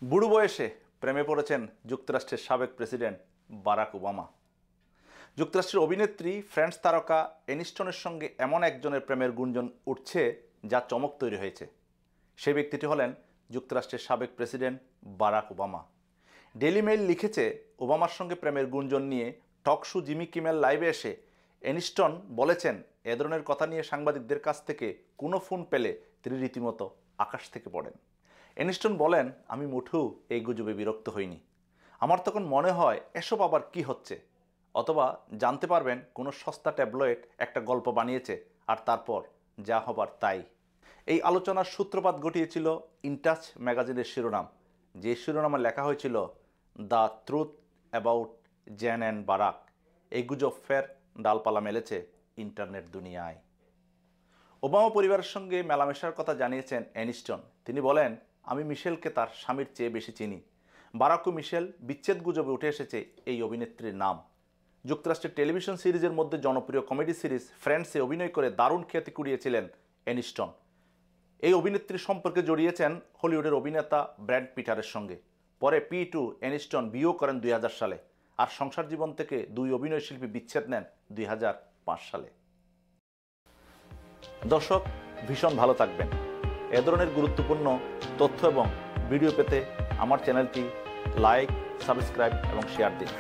বুড়ো বয়সে প্রেমে পড়েছেন যুক্তরাষ্ট্রের সাবেক প্রেসিডেন্ট বারাক ওবামা। যুক্তরাষ্ট্রের অভিনেত্রী ফ্রেন্ডস তারকা এনিস্টনের সঙ্গে এমন একজনের প্রেমের গুঞ্জন উঠছে যা চমক তৈরি হয়েছে। সেই ব্যক্তিটি হলেন যুক্তরাষ্ট্রের সাবেক president Barack Obama. Daily mail লিখেছে, ওবামার সঙ্গে প্রেমের গুঞ্জন নিয়ে টক শো জিমি কিমেল লাইভে এসে এনিস্টন বলেছেন, এ ধরনের কথা নিয়ে সাংবাদিকদের কাছ থেকে কোনো ফোন পেলে তিনি রীতিমতো আকাশ থেকে পড়েন। এনিস্টন বলেন, আমি মোটেও এই গুজবে বিরক্ত হইনি। আমার তখন মনে হয় এসব আবার কি হচ্ছে, অথবা জানতে পারবেন কোনো সস্তা ট্যাবলয়েড একটা গল্প বানিয়েছে আর তারপর যা হবার তাই। এই আলোচনার সূত্রপাত ঘটিয়েছিল ইনটাচ ম্যাগাজিনের শিরোনাম, যে শিরোনামে লেখা হয়েছিল the truth about Jen and Barack. এই গুজব ফের ডালপালা মেলেছে ইন্টারনেট দুনিয়ায়। ওবামা পরিবারের সঙ্গে মেলামেশার কথা জানিয়েছেন এনিস্টন। তিনি বলেন, আমি মিশেলকে তার স্বামীর চেয়ে বেশি চিনি। বারাক ও মিশেল বিচ্ছেদ গুজবে উঠে এসেছে এই অভিনেত্রীর নাম। যুক্তরাষ্ট্রের টেলিভিশন সিরিজের মধ্যে জনপ্রিয় কমেডি সিরিজ ফ্রেন্ডসে অভিনয় করে দারুণ খ্যাতি কুড়িয়েছিলেন এনিস্টন। এই অভিনেত্রী সম্পর্কে জড়িয়েছেন হলিউডের অভিনেতা ব্র্যাড পিটারের সঙ্গে। পরে P2 এনিস্টন বিয়েও করেন 2000 সালে, আর সংসার জীবন থেকে দুই অভিনয়শিল্পী বিচ্ছেদ নেন 2005 সালে। দর্শক, ভীষণ ভালো থাকবেন। এ ধরনের গুরুত্বপূর্ণ তথ্য এবং ভিডিও পেতে আমার চ্যানেলটি লাইক, সাবস্ক্রাইব এবং শেয়ার দিন।